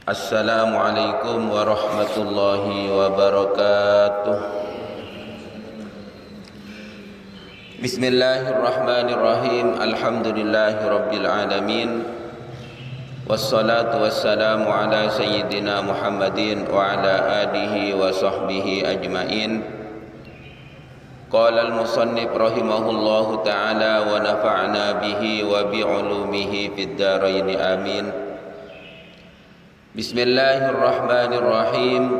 Assalamualaikum warahmatullahi wabarakatuh. Bismillahirrahmanirrahim. Alhamdulillahi rabbil alamin. Wassalatu wassalamu ala sayyidina Muhammadin wa ala alihi wa sahbihi ajmain. Qala al-musannif rahimahullahu ta'ala wa nafa'na bihi wa bi'ulumihi fid dharain amin. Bismillahirrahmanirrahim.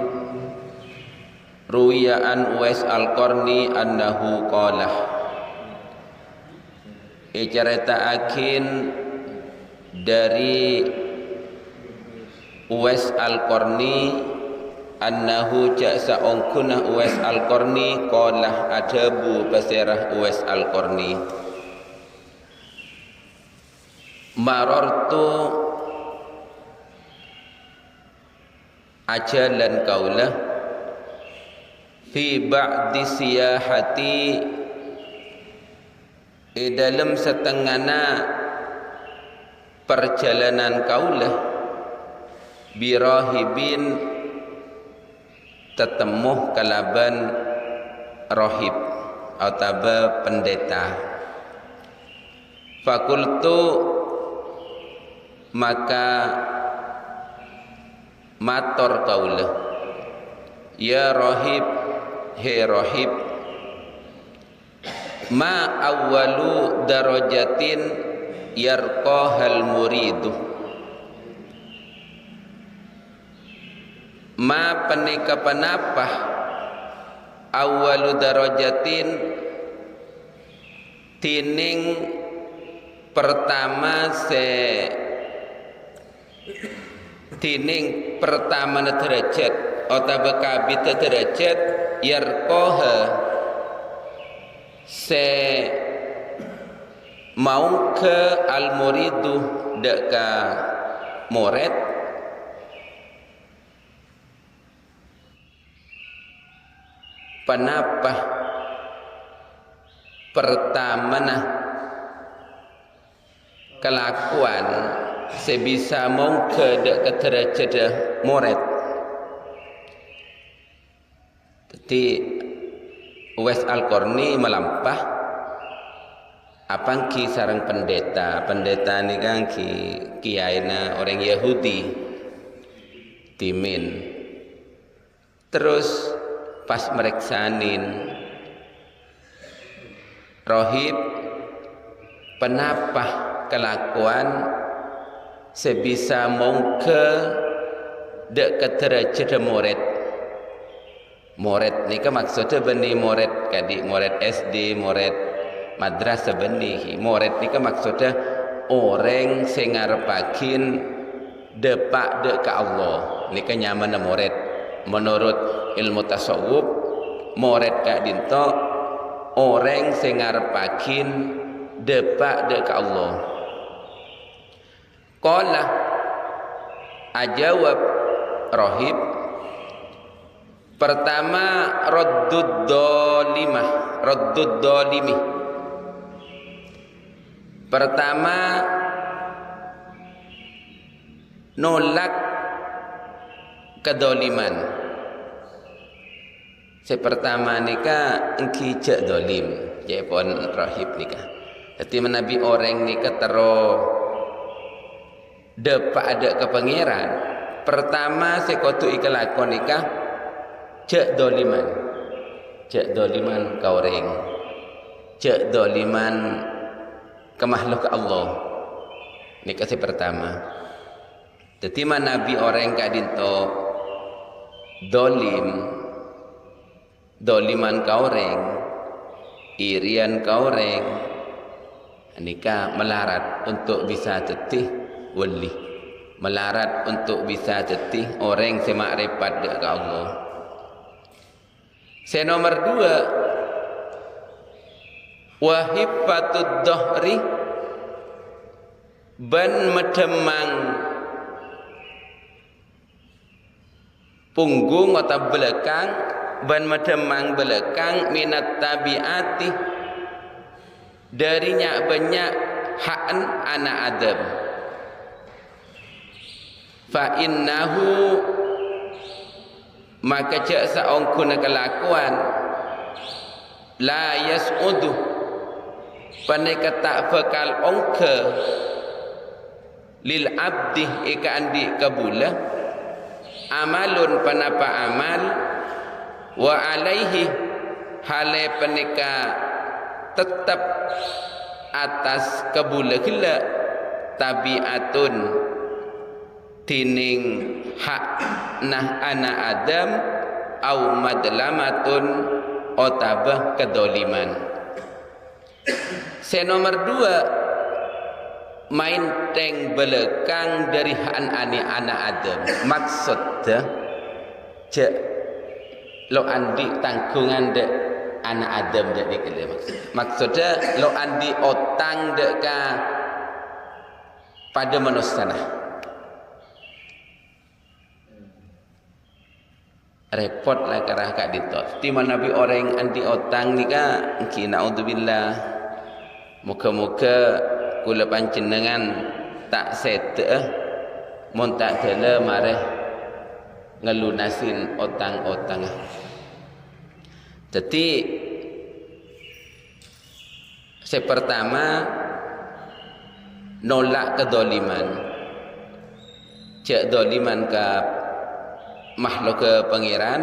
Ruwiya an Uwais al-Qarni annahu qala, icaritaakin dari Uwais al-Qarni annahu ja'sa ongkunah Uwais al-Qarni qala adabu basirah Uwais al-Qarni marartu ajalan kaulah fi ba'di siyahati dalam setengahna perjalanan kaulah birahibin tetemuh kalaban rahib atau pendeta. Fakultu maka mator kaulah, ya rahib, he rahib, ma awwalu darajatin yarqahal muridu, ma panika panapah awwalu darajatin tining pertama tining pertama derajat atau kabit derajat yarqaha se mau ke al muridu deka murid panapah pertama kelakuan sebisa mau ke derajat murid. Jadi Uwais al-Qarni melampah apang ki sareng pendeta ni kan kiyaina orang Yahudi timin. Terus pas mereksanin rohib penapah kelakuan sebisa mau ke dekat derajat murid ni ke maksudnya benih murid kadi murid SD murid madrasah benih murid ni ke maksudnya orang sing ngarepakin depak dek ke Allah ni ke nyaman murid menurut ilmu tasawuf. Murid kak dinto orang sing ngarepakin depak dek ke Allah. Qala ajawab rahib pertama raddud dolimi pertama nolak kedoliman. Sepertama nikah engki jak dolim jepon rahib nikah. Jadi menabi orang nikah tero depak ada ke pangeran. Pertama sekotu ikelakon nikah jak doliman kaureng, jak doliman ke makhluk Allah. Nikah si pertama. Jadi nabi orang kadinto doliman kaureng, irian kaureng, nikah melarat untuk bisa tetih wali, melarat untuk bisa tetih orang semakrifat ke Allah. Nomor 2 wahifatud dohri ban medemang punggung atau belakang ban medemang belakang minat tabiati darinya banyak hak anak Adam. fa innahu maka cak saong kuna kelakuan la yas'udu paneka tak bekal ongke lil abdi ika andi kabula amalun panapa amal wa alaihi hale paneka tetap atas kabula gila tabiatun tining hak nah ana adam au madlamatun otabah kedoliman. Nomor 2 main teng belakang dari hak ani ana adam maksudnya cek lo andi tanggungan de anak adam dek dikele maksudnya lo andi otang dek ka pada manusia repot lah kerah kak ditot di mana nabi orang andi otang ni ka ki naudzubillah muka-muka kula panjenengan tak sete mun tak dele mareh ngelunasin otang-otang. Jadi pertama nolak kedoliman. Cek doliman ke makhluk ke pangeran.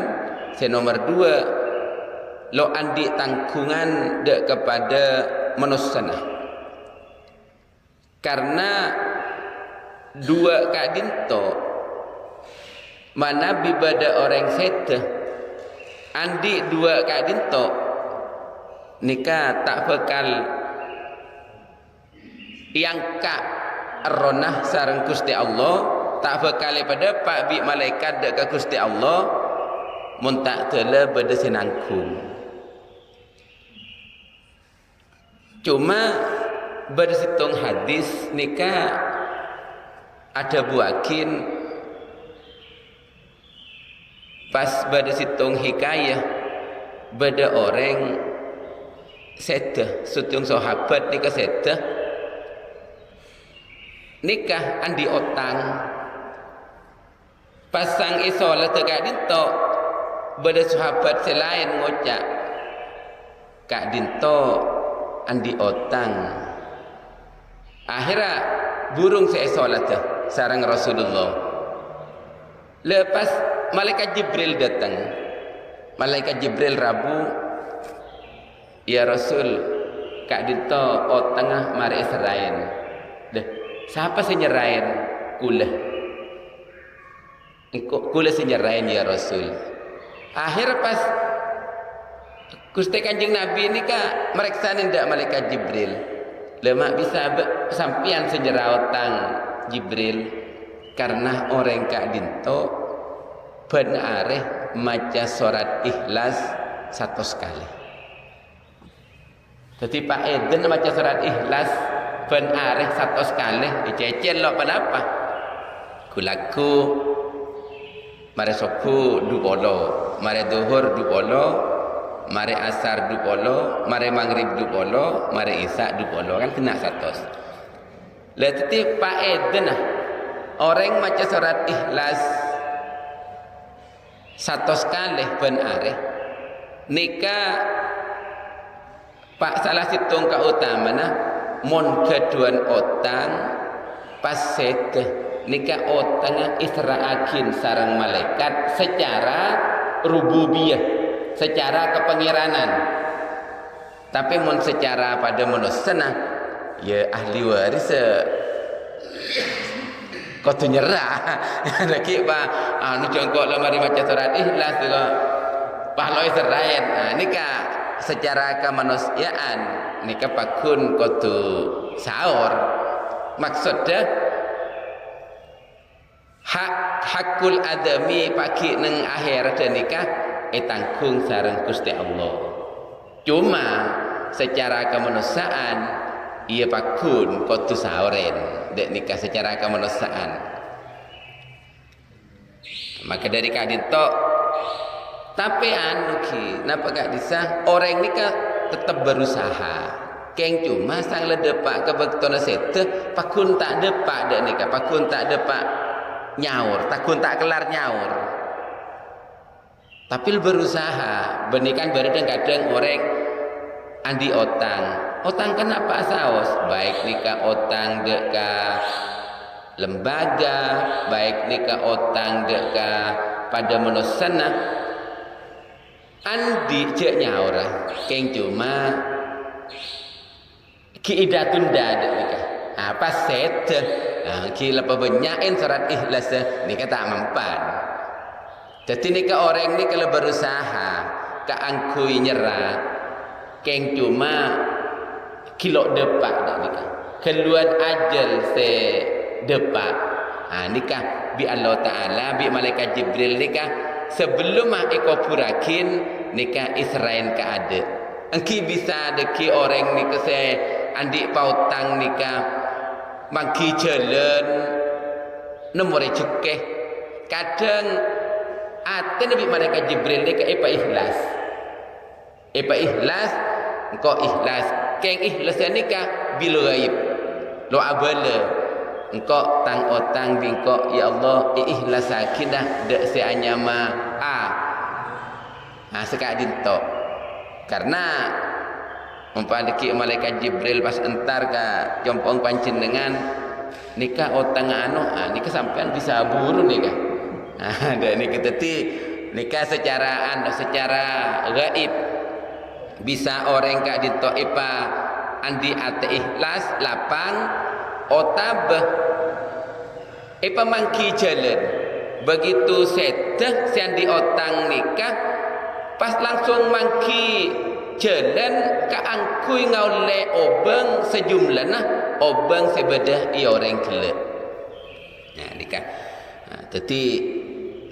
Nomor 2 lo andi tanggungan dek kepada manusia. Karena dua kadinto mana bibada orang sete andi dua kadinto nikah tak bekal yang ka ronah sareng Gusti Allah tak bekal pada pak bi malaikat dek ke Gusti Allah mun tak tele beda sinangkung. Cuma bersitung hadis nikah ada buakin pas pada situng hikayah beda orang sete situng sahabat nikah sete nikah andi otang pasang isolat tegak dinto beda sahabat selain ngocak kak dinto andi otang akhirnya burung saya solat sareng Rasulullah. Lepas malaikat Jibril datang. Malaikat Jibril Rabu, ya Rasul, kak dito otang mari serain. Deh, siapa sih nyerain? Kula. Kula sih nyerain ya Rasul. Akhir pas Gusti Kanjeng Nabi ini ka mereksanin dak malaikat Jibril. Lemak bisa sampian sejarah otang Jibril karena orang kak dinto benareh maca surat Ikhlas 1 kali. Jadi Pak Eden maca surat Ikhlas benareh 1 kali dicecel lo kenapa? Kulaku mare soku 20, mare duhur 20, mari asar 20, mari maghrib 20, mari isya 20 kan kena 100. Lah teti Pak Eden orang maca surat Ikhlas 100 kali benare nikah Pak salah situng ka utamana mon keduan otang pas sete nikah otang israakin sareng malaikat secara rububiyah secara kepangiranan tapi mun secara pada manusia ya ahli waris kau tu nyerah lagi pak anu jongkok lah mari baca surat Ikhlas tu pahala Israel nikah secara kemanusiaan nikah pakun kau tu sahur maksudnya hakul adami pagi neng akhir dan nikah tanggung sareng Gusti Allah. Cuma secara kemanusiaan ia pakun kudu sauren dek nikah secara kemanusiaan. Maka dari kadin tok tapi anu ki napa gak bisa orang nikah tetap berusaha. Keng cuma sang ledepak kebetulan sete pakun tak depak dek nikah pakun tak depak nyaur, takun tak kelar nyaur. Tapi berusaha, benikan kadang orang andi otang kenapa saos? Baik nikah otang deka lembaga, baik nikah otang deka pada menusana andi cek nyaur keng cuma kiidatun dada nikah apa set ki lepa benyain surat ikhlas nikah tak mempan. Jadi nikah orang ni kalau berusaha keangkui nyerah keng cuma kilo depak dak nikah keluar ajal se depak nikah bi Allah Ta'ala bi malaikat Jibril nikah sebelum iko purakin nikah Israel ka ada engki bisa deki orang nikah se andik pautang nikah mangki jalan nomor cekeh kadang ate nabi malaikat Jibril nikah ipa ikhlas engko ikhlas keng ikhlas nikah bil ghaib lo abala engkau tang otang bingkok ya Allah ikhlas sakinah dak se anyama sekak dintok karena umpadeki malaikat Jibril pas entar ka jompong pancen dengan nikah otang nikah sampean bisa buru nikah dak nikah teti nikah secara gaib bisa orang ka dintok ipa andi ate ikhlas lapang otab ipa mangki jalan begitu seteh sian di otang nikah pas langsung mangki jalan kaangkui ngaule obeng sejumlah obeng sebedah i orang kelak nikah jadi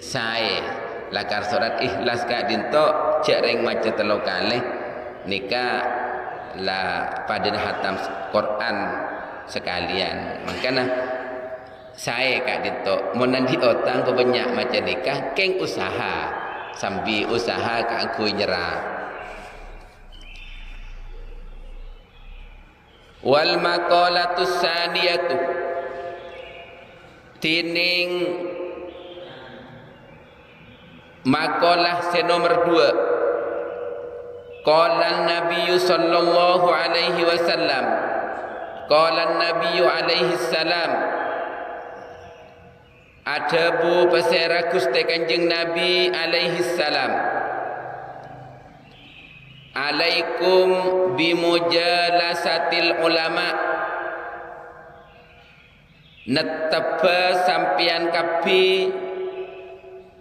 saya lakar surat ikhlas ka dinto cek reng maca telo kalih nikah la pada hatam Quran sekalian. Makanya saya kak dito mau nanti otang kebanyak macam nikah keng usaha sambil usaha kak aku nyerah. Wal maqalatus saniyatu tining makalah senomor 2 qala Nabi sallallahu alaihi wasallam qala Nabi alaihi salam adabu pasera Gusti Kanjeng Nabi alaihi salam alaikum bimujalasatil ulama netapa sampian kapi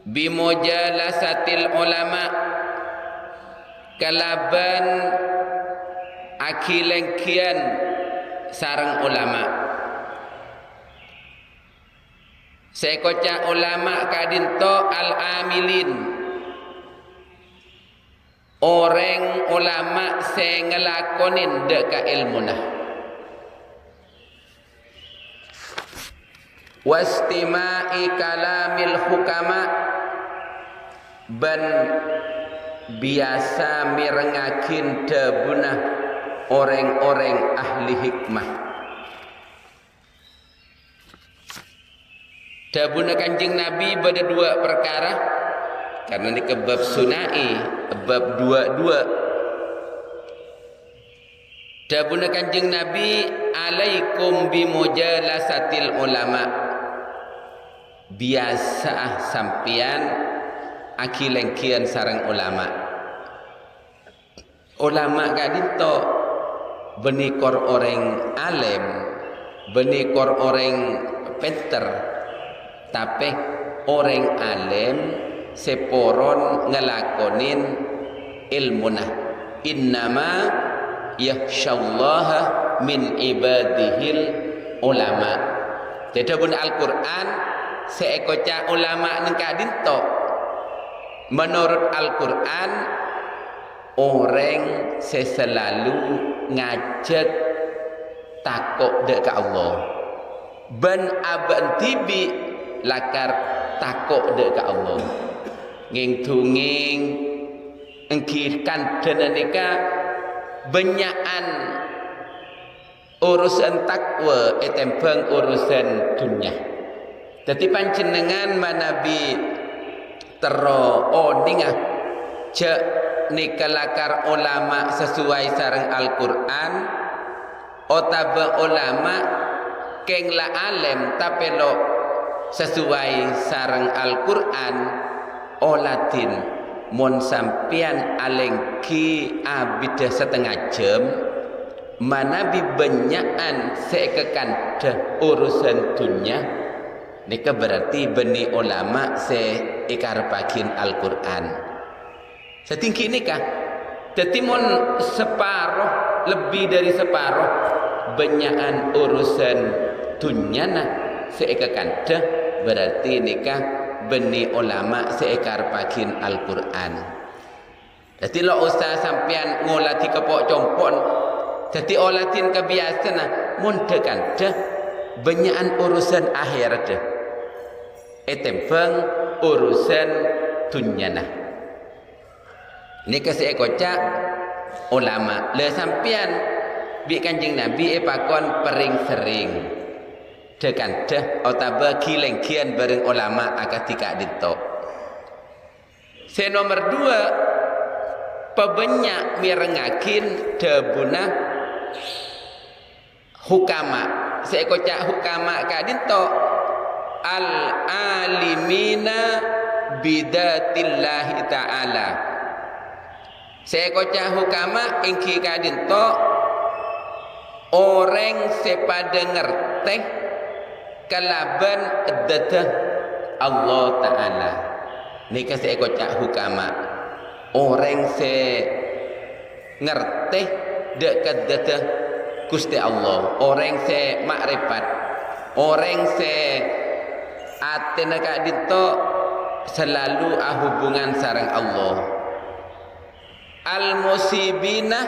bimujalasatil ulama kalaban akilengkian sarang ulama sekoca ulama kadinto al-amilin orang ulama se ngelakonin deka ilmunah wastima'i kalamil hukama ban biasa mirengakin debunah orang-orang ahli hikmah debunah Kanjeng Nabi pada 2 perkara karena ini kebab sunai bab 22 debunah Kanjeng Nabi alaikum bimujalasatil ulama biasa sampian akilengkian sarang ulama kadito benikor orang alim benikor orang pinter tapi orang alim seporon ngelakonin ilmunah innama yakhsyallaha min ibadihil ulama jadi pun Al-Quran seekoca ulama nengka dinto menurut Al-Quran orang selalu ngajak takut dekat Allah ben aban tibi lakar takut dekat Allah nging tunging engkirkan denanika banyakan urusan takwa etempeng urusan dunia Dadi panjenengan manabi tero odingah cek nikalakar ulama sesuai sareng Al-Qur'an otabe ulama keng la alem tapi lo sesuai sareng Al-Qur'an olatin mon sampian alengki abida setengah jam manabi benyaan sekekan urusan dunia nika berarti beni ulama se ikar bagian Al-Qur'an setinggi nikah jadi mon separuh lebih dari separuh benyaan urusan dunia nah sekekan berarti nikah beni ulama se ikar bagian Al-Qur'an jadi lo usah sampean ngolati kepok compon jadi olatin kebiasaan nah mun dekan benyaan urusan akhirat etempeng urusan dunyana ini kasih ekocak ulama le sampian bi kanjeng Nabi pakon pering sering dekan otaba kilengkian bareng ulama akatika dito se nomor 2 pebenyak mirengakin debuna hukama se ekocak hukama kadito al alimina bidatillahi ta'ala sekoca hukama ingki kadinto orang sepada ngerteh kalaban dadah Allah Ta'ala nika sekoca hukama orang se ngerteh dekat dadah Gusti Allah orang se makrifat orang se atena kadito selalu hubungan sareng Allah al-musibina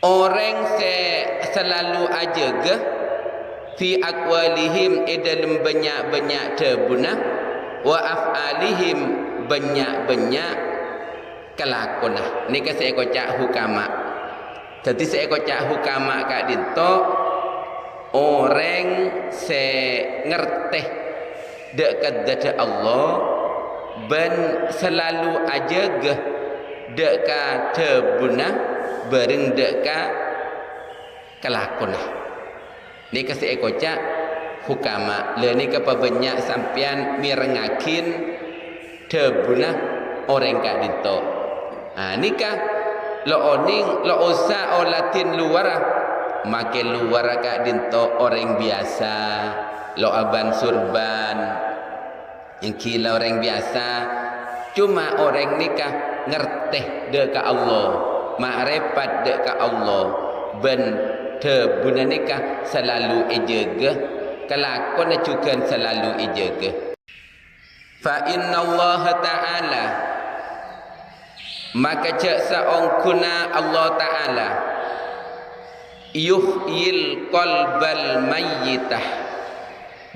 orang se selalu ajaga fi aqwalihim dalam banyak-banyak debuna wa af'alihim banyak-banyak kelakona nika saya kocak hukama jadi saya kocak hukama kak dinto orang se ngerteh dekat dada Allah ben selalu ajaga dekat tebuna bareng dekat kelakona ni kasih ekocak hukama le ni kepa banyak sampian mirengakin tebuna orang kak dito nikah lo oning lo usa olatin luar makin luar kak dinto orang biasa lo aban surban yang kila orang biasa cuma orang nikah ngerteh dekat Allah makrifat dekat Allah ben tebuna nikah selalu ejaga kelakon juga selalu ejaga fa inna Allah Ta'ala maka cak saongkuna Allah Ta'ala yuhyil qalbal mayyitah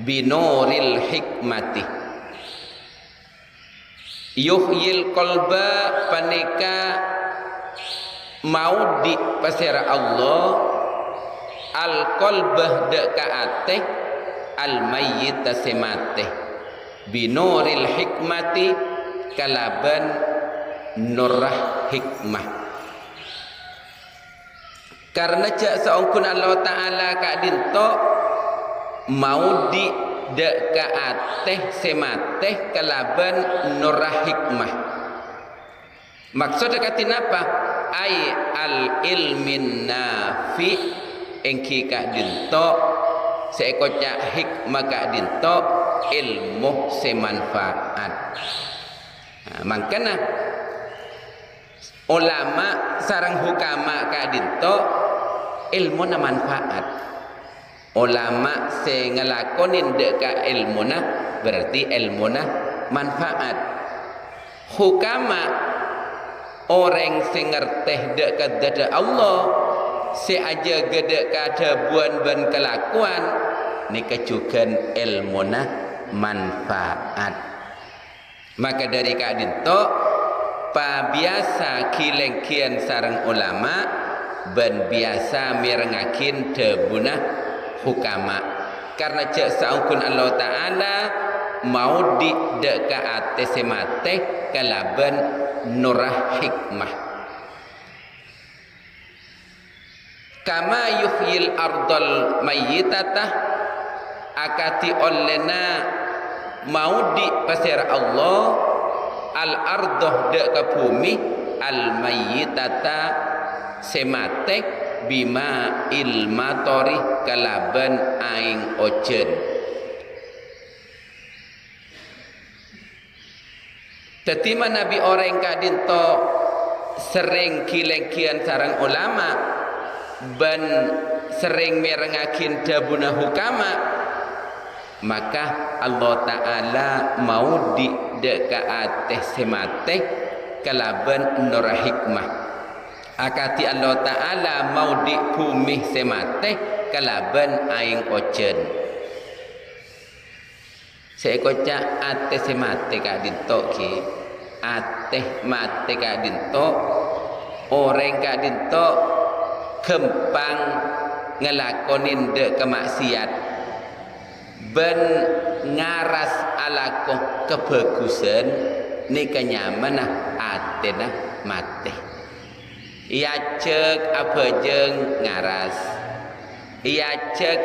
binuril hikmati yuhyil qalba panika mau di pasira Allah al qalbah deka ate al mayyita semate binuril hikmati kalaban nurah hikmah karena cak saungkun Allah Ta'ala kak dinto mau di deka ateh semateh kalaban nurah hikmah maksud dekatin apa ay al ilmin nafi engki kak dinto seekocak hikmah kak dinto ilmu semanfaat makanya ulama sarang hukama kak dinto ilmu na manfaat ulama se ngelakonin deka ilmuna berarti ilmuna manfaat hukama orang se ngerteh deka dada Allah se aja gede kadabuan ban kelakuan ni kejugan ilmuna manfaat maka dari kadinto pa biasa kilengkian sarang ulama ben biasa mirengakin debuna hukama karena cek saungkun Allah Ta'ala mau di deka ate semate kalaban nurah hikmah. Kama yuhyil ardal mayyitata akati olena mau di pasir Allah al ardoh deka bumi al mayyitata semate bima ilmatori kalaban aing ojen. Tetima Nabi orang kadinto sering kilengkian sarang ulama ban sering merengakin dabuna hukama, maka Allah Ta'ala mau di dekaateh semate kalaban nur hikmah. Akati Allah Ta'ala mau di bumi semate kalaban aing ojen. Saya kocak ate semate kak dinto ki ate mate kak dinto orang kak dinto kempang ngelakonin de kemaksiat ben ngaras alako kebagusan ni kenyamanan atena mate. Ia cek apa jeng ngaras, ia cek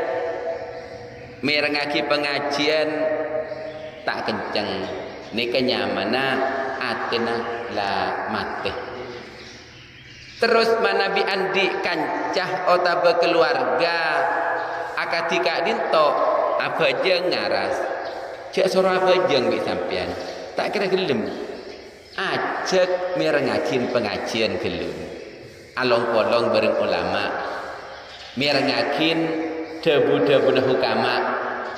merengaki pengajian tak kenceng ni kenyamanan atena la mate. Terus manabi andi kancah otaba keluarga akati kak dinto apa jeng ngaras cek suruh apa jeng bi sampian tak kira gelem ajak merengakin pengajian gelem along polong bareng ulama merengakin debu-debu hukama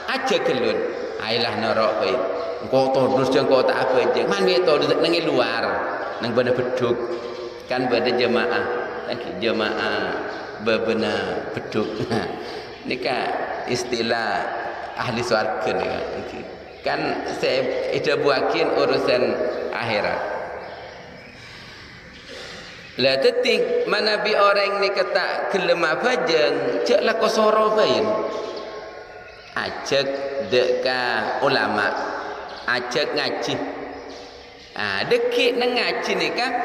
ajak gelun ailah norok baik engkau todus jeng kau tak apa jeng man we todus nangi luar nang bana beduk kan pada jemaah bebena beduk nikah istilah ahli surga ni kan saya ida buakin urusan akhirat. Lah tetik mana bi orang ni kata gelem apa jeng cek lah kosoro bain ajak deka ulama ajak ngaji dekik nang ngaji ni kan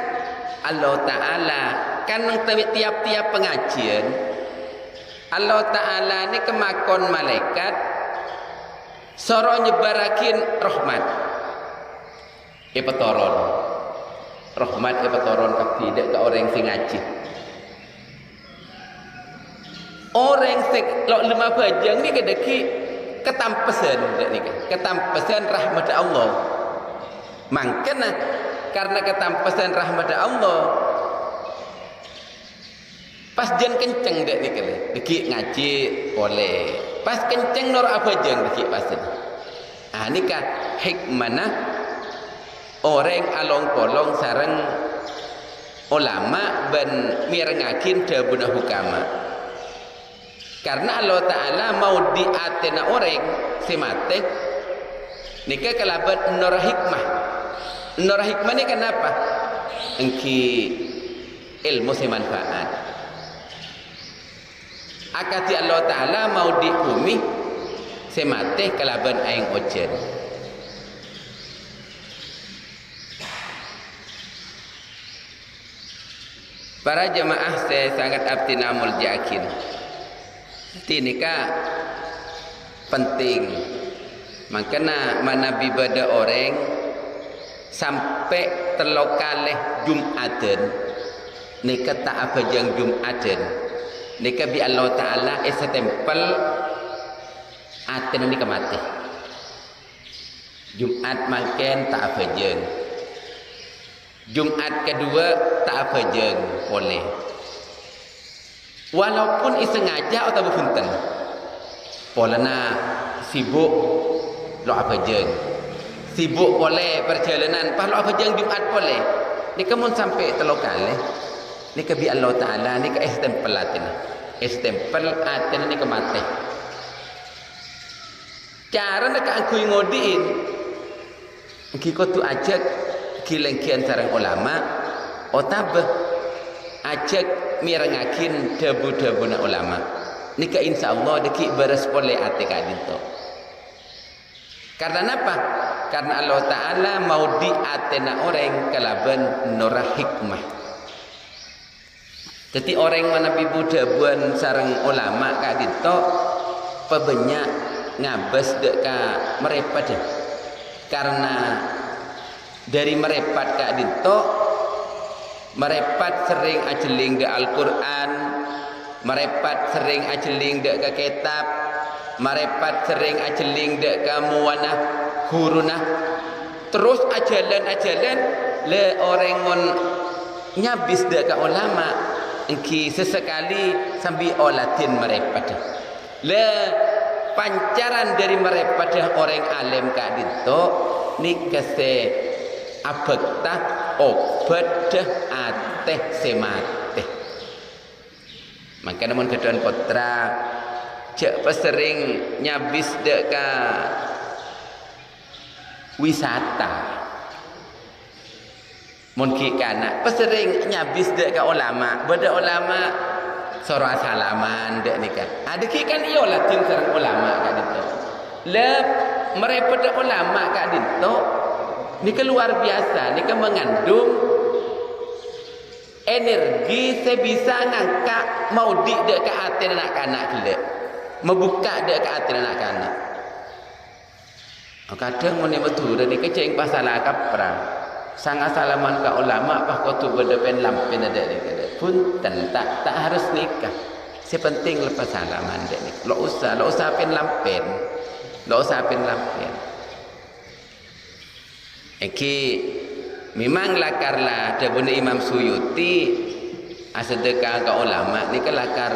Allah Ta'ala kan nang tiap-tiap pengajian Allah Ta'ala ni kemakon malaikat soro nyebarakin rahmat ipetoron rahmat ipetoron kaki dek ke orang sing ngaji orang sing lok lima bajang ni kedeki ketampesan dek ni ketampesan rahmat Allah mangkena karena ketampesan rahmat Allah pas jen kenceng dek ni kele deki ngaji boleh pas kenceng nur apa jeng deki pasen nikah hikmana orang along polong sareng ulama ben mirengakin dabuna hukama karena Allah Ta'ala mau diatena orang semate nikah kalabat nur hikmah ni kenapa engki ilmu semanfaat akati Allah Ta'ala mau di bumi semate kalaban aing ojen. Para jemaah saya sangat abtinamul yakin tinika penting makanya manabi bada orang sampai terlokaleh Jumaten nika tak apa jang Jumaten nika bi Allah Ta'ala tempel aten nika mati Jumat mangken tak apa jeng Jumat kedua tak apa jeng boleh walaupun isengaja atau berfunten polana sibuk lo apa jeng sibuk boleh perjalanan pas lo apa jeng Jumat boleh ni kamu sampai telokal ni ke bi Allah Ta'ala ni ke stempel aten ni ke mati cara nak aku ngodiin kiko tu ajak kilengkian sareng ulama otabah ajak mirengakin debu-debuna ulama nika insyaallah deki berespole ate ka dinto. Karena apa? Karena Allah Ta'ala mau di atena orang kalaban norah hikmah. Jadi orang mana Buddha buan sarang ulama ka dinto pebanyak ngabes dek ka merepat deh. Karena dari merepat ka dinto merepat sering ajeling de Al-Quran, merepat sering ajeling de ke kitab, merepat sering ajeling de ke muwanah hurunah, terus ajalan le orang mon nyabis de ke ulama engki sesekali sambil olatin merepat le pancaran dari merepat orang alim ka dinto ni kese abekta obat ateh semate. Maka namun keduan putra cek pesering nyabis dek ka wisata. Mungkin kana pesering nyabis dek ka ulama, beda ulama sorang salaman dek nikah. Ada ki kan iyo latin sareng ulama ka dinto. Le merepet dek ulama ka dinto ni luar biasa, ni mengandung energi sebisa ngangkat mau di dek ke hati anak-anak gila, membuka dek ke hati anak-anak. Kadang mau ni betul dan ni kecing pasalah kapra, sangat salaman ke ulama apa kau tu berdepan lampen ada ni pun tak harus nikah. Sepenting lepas salaman dek ni. Lo usah pen lampen, Eki memang lakarlah debun Imam Suyuti asedekah ka ulama ni kelakar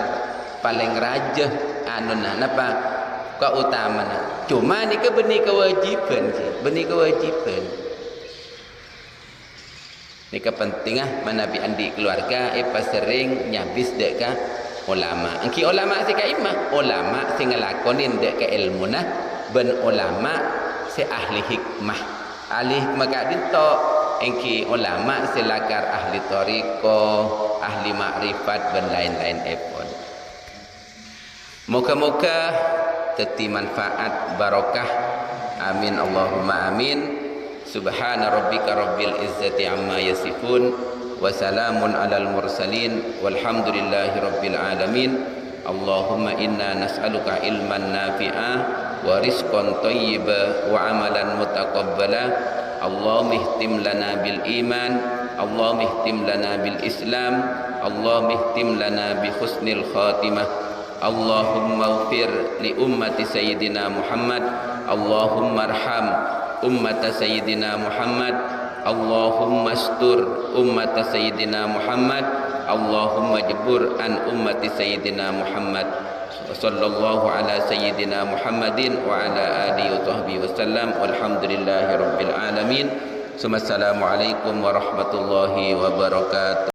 paling rajah anuna napa kautamana. Cuma ni ke benih kewajiban. Ni kepentingah manabi andi keluarga pas sering nyabis dek ka ulama. Engki ulama si ka imah, ulama sing ngelakonin dek ka ilmunah ben ulama si ahli hikmah. Ahli maka dinto engki ulama silakar ahli toriko, ahli makrifat dan lain-lain epon. Moga-moga teti manfaat barokah. Amin Allahumma amin. Subhana rabbika rabbil izzati amma yasifun wa salamun alal mursalin walhamdulillahi rabbil alamin. Allahumma inna nas'aluka ilman nafi'a wa rizqan thayyiba wa amalan mutaqabbala. Allahumma ihtim lana bil iman, Allahumma ihtim lana bil islam, Allahumma ihtim lana bi husnil khatimah. Allahumma ighfir li ummati sayyidina Muhammad, Allahumma arham ummata sayyidina Muhammad, Allahumma astur ummata sayyidina Muhammad, Allahumma jabur an ummati sayyidina Muhammad. Sallallahu ala sayyidina Muhammadin wa ala alihi wa sahbihi wasallam. Walhamdulillahi rabbil alamin. Assalamualaikum warahmatullahi wabarakatuh.